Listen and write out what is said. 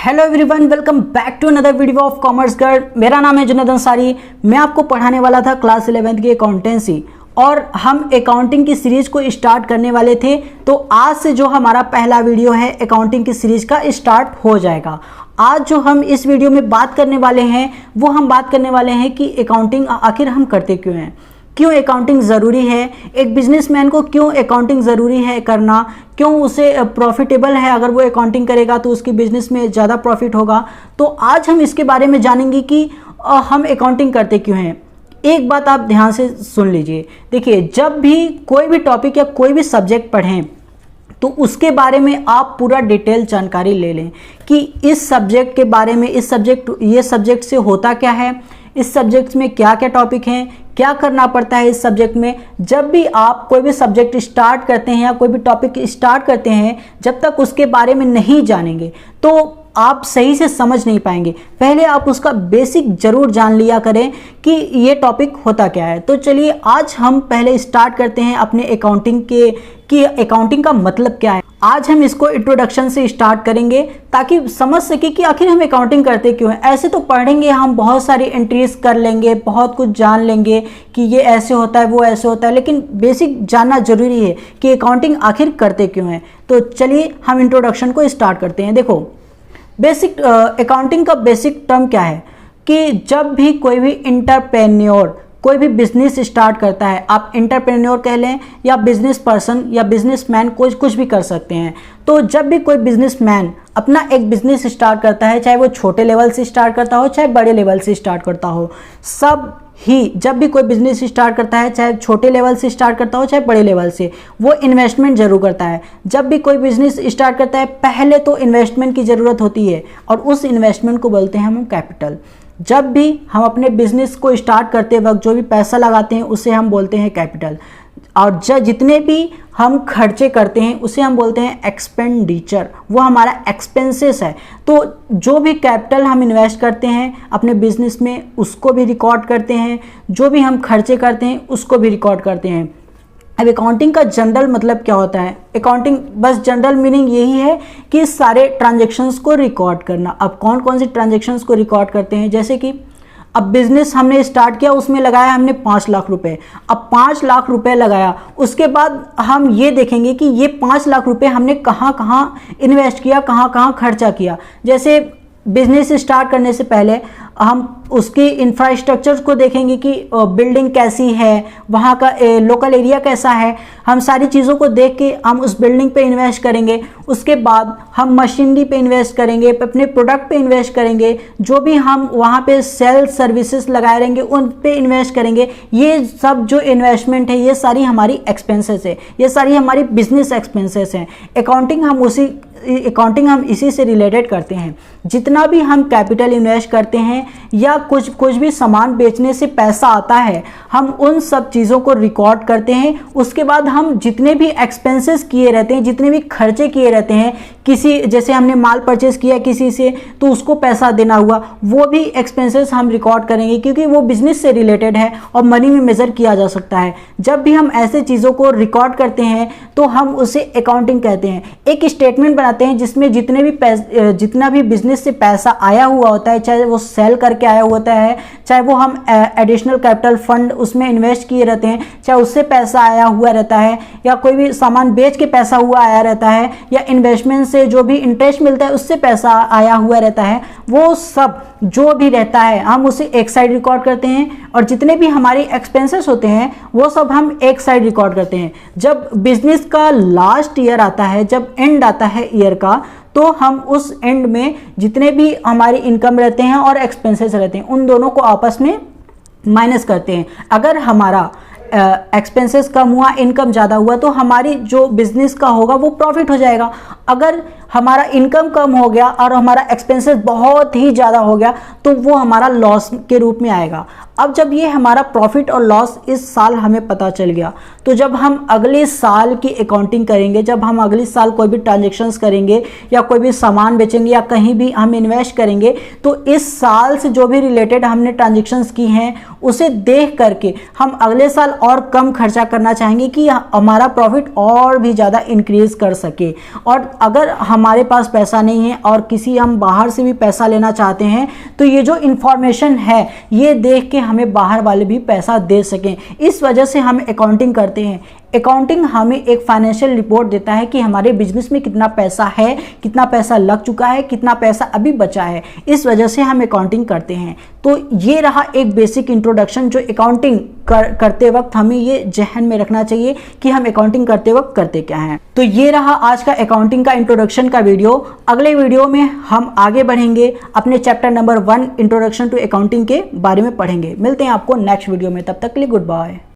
Hello everyone, welcome back to another video of commerce girl. मेरा नाम है जुनैद अंसारी। मैं आपको पढ़ाने वाला था क्लास 11th की अकाउंटेंसी और हम अकाउंटिंग की सीरीज को स्टार्ट करने वाले थे। तो आज से जो हमारा पहला वीडियो है अकाउंटिंग की सीरीज का स्टार्ट हो जाएगा। आज जो हम इस वीडियो में बात करने वाले हैं वो हम बात करने वाले हैं कि अकाउंटिंग आखिर हम करते क्यों हैं, क्यों अकाउंटिंग ज़रूरी है, एक बिजनेसमैन को क्यों अकाउंटिंग ज़रूरी है करना, क्यों उसे प्रॉफिटेबल है, अगर वो अकाउंटिंग करेगा तो उसकी बिजनेस में ज़्यादा प्रॉफिट होगा। तो आज हम इसके बारे में जानेंगे कि हम अकाउंटिंग करते क्यों हैं। एक बात आप ध्यान से सुन लीजिए। देखिए, जब भी कोई भी टॉपिक या कोई भी सब्जेक्ट पढ़ें तो उसके बारे में आप पूरा डिटेल जानकारी ले लें कि इस सब्जेक्ट के बारे में, ये सब्जेक्ट से होता क्या है, इस सब्जेक्ट में क्या क्या टॉपिक हैं, क्या करना पड़ता है इस सब्जेक्ट में। जब भी आप कोई भी सब्जेक्ट स्टार्ट करते हैं या कोई भी टॉपिक स्टार्ट करते हैं, जब तक उसके बारे में नहीं जानेंगे तो आप सही से समझ नहीं पाएंगे। पहले आप उसका बेसिक जरूर जान लिया करें कि ये टॉपिक होता क्या है। तो चलिए आज हम पहले स्टार्ट करते हैं अपने अकाउंटिंग कि अकाउंटिंग का मतलब क्या है। आज हम इसको इंट्रोडक्शन से स्टार्ट करेंगे ताकि समझ सके कि आखिर हम अकाउंटिंग करते क्यों हैं। ऐसे तो पढ़ेंगे, हम बहुत सारी एंट्रीज कर लेंगे, बहुत कुछ जान लेंगे कि ये ऐसे होता है, वो ऐसे होता है, लेकिन बेसिक जानना जरूरी है कि अकाउंटिंग आखिर करते क्यों हैं। तो चलिए हम इंट्रोडक्शन को स्टार्ट करते हैं। देखो, बेसिक अकाउंटिंग का बेसिक टर्म क्या है कि जब भी कोई भी इंटरप्रेन्योर कोई भी बिजनेस स्टार्ट करता है, आप इंटरप्रेन्योर कह लें या बिजनेस पर्सन या बिजनेसमैन, कुछ भी कर सकते हैं। तो जब भी कोई बिजनेसमैन अपना एक बिजनेस स्टार्ट करता है, चाहे वो छोटे लेवल से स्टार्ट करता हो चाहे बड़े लेवल से स्टार्ट करता हो, सब ही जब भी कोई बिजनेस स्टार्ट करता है, चाहे छोटे लेवल से स्टार्ट करता हो चाहे बड़े लेवल से, वो इन्वेस्टमेंट जरूर करता है। जब भी कोई बिजनेस स्टार्ट करता है पहले तो इन्वेस्टमेंट की ज़रूरत होती है और उस इन्वेस्टमेंट को बोलते हैं हम कैपिटल। जब भी हम अपने बिजनेस को स्टार्ट करते वक्त जो भी पैसा लगाते हैं उसे हम बोलते हैं कैपिटल। और जितने भी हम खर्चे करते हैं उसे हम बोलते हैं एक्सपेंडिचर, वो हमारा एक्सपेंसेस है। तो जो भी कैपिटल हम इन्वेस्ट करते हैं अपने बिजनेस में उसको भी रिकॉर्ड करते हैं, जो भी हम खर्चे करते हैं उसको भी रिकॉर्ड करते हैं। अब अकाउंटिंग का जनरल मतलब क्या होता है? अकाउंटिंग बस जनरल मीनिंग यही है कि सारे ट्रांजैक्शंस को रिकॉर्ड करना। अब कौन कौन से ट्रांजैक्शंस को रिकॉर्ड करते हैं? जैसे कि अब बिजनेस हमने स्टार्ट किया, उसमें लगाया हमने 5 लाख रुपए। अब 5 लाख रुपए लगाया, उसके बाद हम ये देखेंगे कि ये 5 लाख रुपए हमने कहाँ कहाँ इन्वेस्ट किया, कहाँ कहाँ खर्चा किया। जैसे बिजनेस स्टार्ट करने से पहले हम उसकी इंफ्रास्ट्रक्चर को देखेंगे कि बिल्डिंग कैसी है, वहाँ का लोकल एरिया कैसा है। हम सारी चीज़ों को देख के हम उस बिल्डिंग पे इन्वेस्ट करेंगे। उसके बाद हम मशीनरी पे इन्वेस्ट करेंगे, अपने प्रोडक्ट पे इन्वेस्ट करेंगे, जो भी हम वहाँ पे सेल सर्विसेज लगाए रहेंगे उन पे इन्वेस्ट करेंगे। ये सब जो इन्वेस्टमेंट है ये सारी हमारी एक्सपेंसेस है, ये सारी हमारी बिजनेस एक्सपेंसेस हैं। अकाउंटिंग हम इसी से रिलेटेड करते हैं। जितना भी हम कैपिटल इन्वेस्ट करते हैं या कुछ भी सामान बेचने से पैसा आता है, हम उन सब चीज़ों को रिकॉर्ड करते हैं। उसके बाद हम जितने भी एक्सपेंसेस किए रहते हैं, जितने भी खर्चे किए रहते हैं, किसी जैसे हमने माल परचेस किया किसी से तो उसको पैसा देना हुआ, वो भी एक्सपेंसेस हम रिकॉर्ड करेंगे क्योंकि वो बिजनेस से रिलेटेड है और मनी में मेज़र किया जा सकता है। जब भी हम ऐसे चीज़ों को रिकॉर्ड करते हैं तो हम उसे अकाउंटिंग कहते हैं। एक स्टेटमेंट बनाते हैं जिसमें जितना भी बिजनेस से पैसा आया हुआ होता है, चाहे वो सेल करके आया होता है, चाहे वो हम एडिशनल कैपिटल फंड उसमें इन्वेस्ट किए रहते हैं, चाहे उससे पैसा आया हुआ रहता है या कोई भी सामान बेच के पैसा हुआ आया रहता है या इन्वेस्टमेंट से जो भी इंटरेस्ट मिलता है उससे पैसा आया हुआ रहता है, वो सब जो भी रहता है हम उसे एक साइड रिकॉर्ड करते हैं और जितने भी हमारे एक्सपेंसेस होते हैं वो सब हम एक साइड रिकॉर्ड करते हैं। जब बिजनेस का लास्ट ईयर आता है, जब एंड आता है ईयर का, तो हम उस एंड में जितने भी हमारी इनकम रहते हैं और एक्सपेंसेस रहते हैं उन दोनों को आपस में माइनस करते हैं। अगर हमारा एक्सपेंसेस कम हुआ, इनकम ज़्यादा हुआ तो हमारी जो बिजनेस का होगा वो प्रॉफिट हो जाएगा। अगर हमारा इनकम कम हो गया और हमारा एक्सपेंसेस बहुत ही ज़्यादा हो गया तो वो हमारा लॉस के रूप में आएगा। अब जब ये हमारा प्रॉफिट और लॉस इस साल हमें पता चल गया तो जब हम अगले साल की अकाउंटिंग करेंगे, जब हम अगले साल कोई भी ट्रांजैक्शंस करेंगे या कोई भी सामान बेचेंगे या कहीं भी हम इन्वेस्ट करेंगे तो इस साल से जो भी रिलेटेड हमने ट्रांजैक्शंस की हैं उसे देख करके हम अगले साल और कम खर्चा करना चाहेंगे कि हमारा प्रॉफिट और भी ज़्यादा इंक्रीज कर सके। और अगर हमारे पास पैसा नहीं है और किसी हम बाहर से भी पैसा लेना चाहते हैं तो ये जो इन्फॉर्मेशन है ये देख के हमें बाहर वाले भी पैसा दे सकें, इस वजह से हम अकाउंटिंग करते हैं। अकाउंटिंग हमें एक फाइनेंशियल रिपोर्ट देता है कि हमारे बिजनेस में कितना पैसा है, कितना पैसा लग चुका है, कितना पैसा अभी बचा है, इस वजह से हम अकाउंटिंग करते हैं। तो ये रहा एक बेसिक इंट्रोडक्शन जो अकाउंटिंग करते वक्त हमें ये जहन में रखना चाहिए कि हम अकाउंटिंग करते वक्त करते क्या हैं। तो ये रहा आज का अकाउंटिंग का इंट्रोडक्शन का वीडियो। अगले वीडियो में हम आगे बढ़ेंगे, अपने chapter number 1 introduction to accounting के बारे में पढ़ेंगे। मिलते हैं आपको नेक्स्ट वीडियो में, तब तक के लिए गुड बाय।